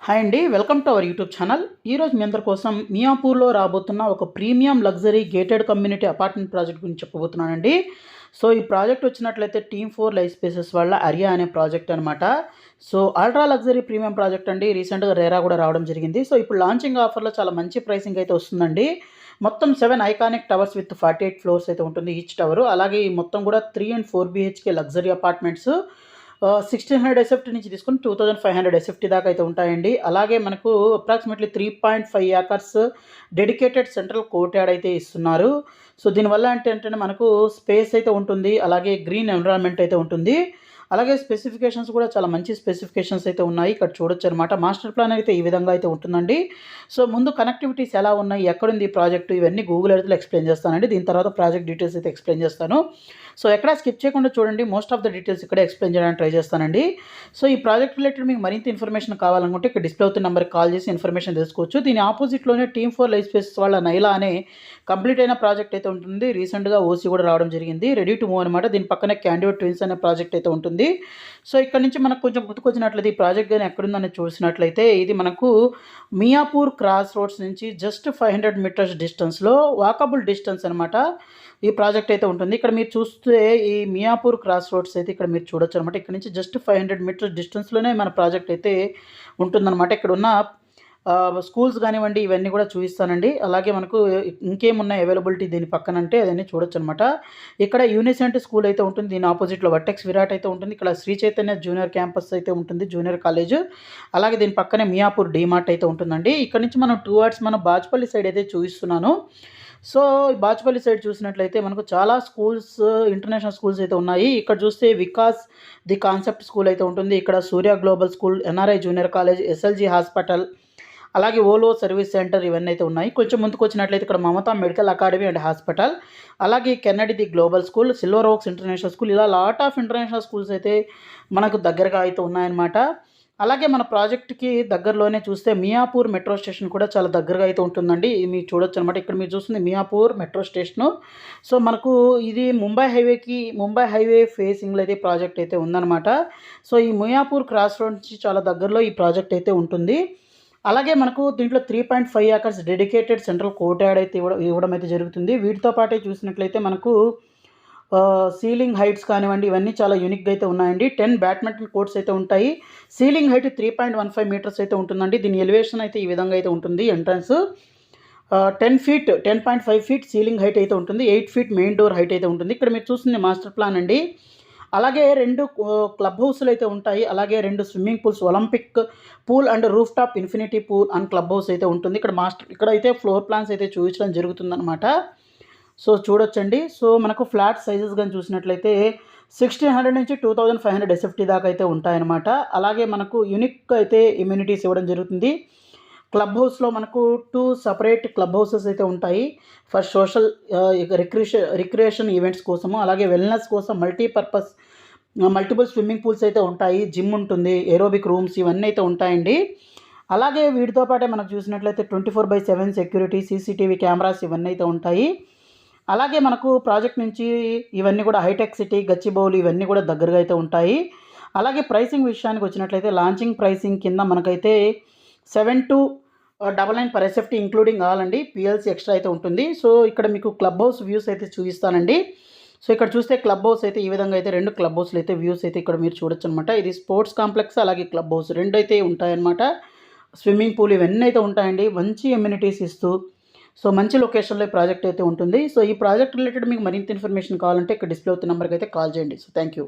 Hi అండి, welcome to our YouTube channel. ఈరోజు మీ అందరి కోసం మియాపూర్లో రాబోతున్న ఒక premium luxury gated community apartment project గురించి చెప్పబోతున్నానండి. సో ఈ ప్రాజెక్ట్ వచ్చినట్లయితే టీమ్4 లైఫ్ స్పేసెస్ వాళ్ళ అరియా అనే ప్రాజెక్ట్ అనమాట. So ultra luxury premium project అండి. రీసెంట్గా రేరా కూడా రావడం జరిగింది. సో ఇప్పుడు లాంచింగ్ ఆఫర్లో చాలా మంచి ప్రైసింగ్ అయితే వస్తుందండి. మొత్తం 7 ఐకానిక్ టవర్స్ విత్ 48 ఫ్లోర్స్ అయితే ఉంటుంది ఈచ్ టవర్. అలాగే ఈ మొత్తం కూడా 3 and 4 BHK luxury apartments 1600 SFT నుంచి తీసుకుని 2500 ఎస్ఎఫ్టీ దాకా అయితే ఉంటాయండి. అలాగే మనకు approximately 3.5 acres dedicated central courtyard అయితే ఇస్తున్నారు. సో దీనివల్ల ఏంటంటే మనకు స్పేస్ అయితే ఉంటుంది, అలాగే గ్రీన్ ఎన్విరాన్మెంట్ అయితే ఉంటుంది. అలాగే స్పెసిఫికేషన్స్ కూడా చాలా మంచి స్పెసిఫికేషన్స్ అయితే ఉన్నాయి. ఇక్కడ చూడొచ్చు అనమాట. మాస్టర్ ప్లాన్ అయితే ఈ విధంగా అయితే ఉంటుందండి. సో ముందు కనెక్టివిటీస్ ఎలా ఉన్నాయి, ఎక్కడుంది ఈ ప్రాజెక్టు, ఇవన్నీ గూగుల్ ఎర్త్లో ఎక్స్ప్లెయిన్ చేస్తానండి. దీని తర్వాత ప్రాజెక్ట్ డీటెయిల్స్ అయితే ఎక్స్ప్లెయిన్ చేస్తాను. సో ఎక్కడ స్కిప్ చేయకుండా చూడండి. మోస్ట్ ఆఫ్ ద డీటెయిల్స్ ఇక్కడే ఎక్స్ప్లెయిన్ చేయడానికి ట్రై చేస్తానండి. సో ఈ ప్రాజెక్ట్ రిలేటెడ్ మీకు మరింత ఇన్ఫర్మేషన్ కావాలనుకుంటే ఇక్కడ డిస్ప్లే అవుతున్న నెంబర్కి కాల్ చేసి ఇన్ఫర్మేషన్ తెలుసుకోవచ్చు. దీని ఆపోజిట్లోనే టీమ్4 లైఫ్ స్పేసెస్ వాళ్ళ నైలా అనే కంప్లీట్ అయిన ప్రాజెక్ట్ అయితే ఉంటుంది. రీసెంట్గా ఓసీ కూడా రావడం జరిగింది, రెడీ టు మూవ్ అనమాట. దీని పక్కనే క్యాండిడేట్ ట్విన్స్ అనే ప్రాజెక్ట్ అయితే ఉంటుంది. సో ఇక్కడ నుంచి మనకు కొంచెం గుర్తుకొచ్చినట్లయితే ఈ ప్రాజెక్ట్ కానీ ఎక్కడుందని చూసినట్లయితే ఇది మనకు మియాపూర్ క్రాస్ రోడ్స్ నుంచి జస్ట్ 500 మీటర్స్ డిస్టెన్స్లో వాకబుల్ డిస్టెన్స్ అనమాట ఈ ప్రాజెక్ట్ అయితే ఉంటుంది. ఇక్కడ మీరు చూస్తే ఈ మియాపూర్ క్రాస్ రోడ్స్ అయితే ఇక్కడ మీరు చూడొచ్చు అనమాట. ఇక్కడ నుంచి జస్ట్ 500 మీటర్స్ డిస్టెన్స్లోనే మన ప్రాజెక్ట్ అయితే ఉంటుందన్నమాట. ఇక్కడ ఉన్న స్కూల్స్ కానివ్వండి ఇవన్నీ కూడా చూపిస్తానండి. అలాగే మనకు ఇంకేమున్నాయి అవైలబిలిటీ దీని పక్కన అంటే అదన్నీ చూడొచ్చు అనమాట. ఇక్కడ యూనిసెంట్ స్కూల్ అయితే ఉంటుంది. దీని ఆపోజిట్లో వర్టెక్స్ విరాట్ అయితే ఉంటుంది. ఇక్కడ శ్రీ చైతన్య జూనియర్ క్యాంపస్ అయితే ఉంటుంది, జూనియర్ కాలేజ్. అలాగే దీని పక్కనే మియాపూర్ డీమార్ట్ అయితే ఉంటుందండి. ఇక్కడ నుంచి మనం 2 hours మనం బాచుపల్లి సైడ్ అయితే చూపిస్తున్నాను. సో బాచుపల్లి సైడ్ చూసినట్లయితే మనకు చాలా స్కూల్స్, ఇంటర్నేషనల్ స్కూల్స్ అయితే ఉన్నాయి. ఇక్కడ చూస్తే వికాస్ ది కాన్సెప్ట్ స్కూల్ అయితే ఉంటుంది. ఇక్కడ Surya global school, NRI junior college, SLG hospital, అలాగే ఓలో సర్వీస్ సెంటర్ ఇవన్నీ అయితే ఉన్నాయి. కొంచెం ముందుకు వచ్చినట్లయితే ఇక్కడ Mamata medical academy and hospital, అలాగే Kennedy the global school, silver oaks international school, ఇలా లాట్ ఆఫ్ ఇంటర్నేషనల్ స్కూల్స్ అయితే మనకు దగ్గరగా అయితే ఉన్నాయన్నమాట. అలాగే మన ప్రాజెక్ట్కి దగ్గరలోనే చూస్తే మియాపూర్ మెట్రో స్టేషన్ కూడా చాలా దగ్గరగా అయితే ఉంటుందండి. ఇది మీరు చూడొచ్చు అనమాట. ఇక్కడ మీరు చూస్తుంది మియాపూర్ మెట్రో స్టేషను. సో మనకు ఇది ముంబై హైవే ఫేసింగ్లో అయితే ప్రాజెక్ట్ అయితే ఉందన్నమాట. సో ఈ మియాపూర్ క్రాస్ రోడ్ నుంచి చాలా దగ్గరలో ఈ ప్రాజెక్ట్ అయితే ఉంటుంది. అలాగే మనకు దీంట్లో 3.5 ఏకర్స్ డెడికేటెడ్ సెంట్రల్ కోర్ట్యార్డ్ అయితే ఇవ్వడం అయితే జరుగుతుంది. వీటితో పాటే చూసినట్లయితే మనకు సీలింగ్ హైట్స్ కానివ్వండి ఇవన్నీ చాలా యూనిక్గా అయితే ఉన్నాయండి. 10 బ్యాడ్మింటన్ కోర్ట్స్ అయితే ఉంటాయి. సీలింగ్ హైట్ 3.15 మీటర్స్ అయితే ఉంటుందండి. దీని ఎలివేషన్ అయితే ఈ విధంగా అయితే ఉంటుంది. ఎంట్రన్స్ 10.5 ఫీట్ సీలింగ్ హైట్ అయితే ఉంటుంది. 8 feet మెయిన్ డోర్ హైట్ అయితే ఉంటుంది. ఇక్కడ మీరు చూస్తుంది మాస్టర్ ప్లాన్ అండి. అలాగే 2 క్లబ్ హౌస్లు అయితే ఉంటాయి. అలాగే 2 swimming pools, Olympic pool and roof top infinity pool and club house అయితే ఉంటుంది. ఇక్కడైతే ఫ్లోర్ ప్లాన్స్ అయితే చూపించడం జరుగుతుందన్నమాట. సో చూడొచ్చండి. సో మనకు ఫ్లాట్ సైజెస్ కానీ చూసినట్లయితే 1600 నుంచి 2500 ఎస్ఎఫ్టీ దాకా అయితే ఉంటాయన్నమాట. అలాగే మనకు యూనిక్ అయితే ఇమ్యూనిటీస్ ఇవ్వడం జరుగుతుంది. క్లబ్ హౌస్లో మనకు 2 సపరేట్ క్లబ్ హౌసెస్ అయితే ఉంటాయి. ఫర్ సోషల్ రిక్రియేషన్ ఈవెంట్స్ కోసము, అలాగే వెల్నెస్ కోసం మల్టిపుల్ స్విమ్మింగ్ పూల్స్ అయితే ఉంటాయి. జిమ్ ఉంటుంది, ఏరోబిక్ రూమ్స్ ఇవన్నీ అయితే ఉంటాయండి. అలాగే వీటితో పాటే మనకు చూసినట్లయితే 24/7 సెక్యూరిటీ, సీసీటీవీ కెమెరాస్ ఇవన్నీ అయితే ఉంటాయి. అలాగే మనకు ప్రాజెక్ట్ నుంచి ఇవన్నీ కూడా హైటెక్ సిటీ, గచ్చిబౌలి ఇవన్నీ కూడా దగ్గరగా అయితే ఉంటాయి. అలాగే ప్రైసింగ్ విషయానికి వచ్చినట్లయితే లాంచింగ్ ప్రైసింగ్ కింద మనకైతే 7,299 per ఎస్ఎఫ్టీ ఇంక్లూడింగ్ కావాలండి. పిఎల్సీ ఎక్స్ట్రా అయితే ఉంటుంది. సో ఇక్కడ మీకు క్లబ్ హౌస్ వ్యూస్ అయితే చూపిస్తానండి. సో ఇక్కడ చూస్తే క్లబ్ హౌస్ అయితే ఈ విధంగా అయితే 2 క్లబ్ హౌస్లు అయితే వ్యూస్ అయితే ఇక్కడ మీరు చూడొచ్చు అనమాట. ఇది స్పోర్ట్స్ కాంప్లెక్స్ అలాగే క్లబ్ హౌస్ 2 అయితే ఉంటాయన్నమాట. స్విమ్మింగ్ పూల్ ఇవన్నీ అయితే ఉంటాయండి. మంచి ఎమ్యూనిటీస్ ఇస్తూ సో మంచి లొకేషన్లో ఈ ప్రాజెక్ట్ అయితే ఉంటుంది. సో ఈ ప్రాజెక్ట్ రిలేటెడ్ మీకు మరింత ఇన్ఫర్మేషన్ కావాలంటే ఇక్కడ డిస్ప్లే అవుతున్న నెంబర్కి అయితే కాల్ చేయండి. So thank you.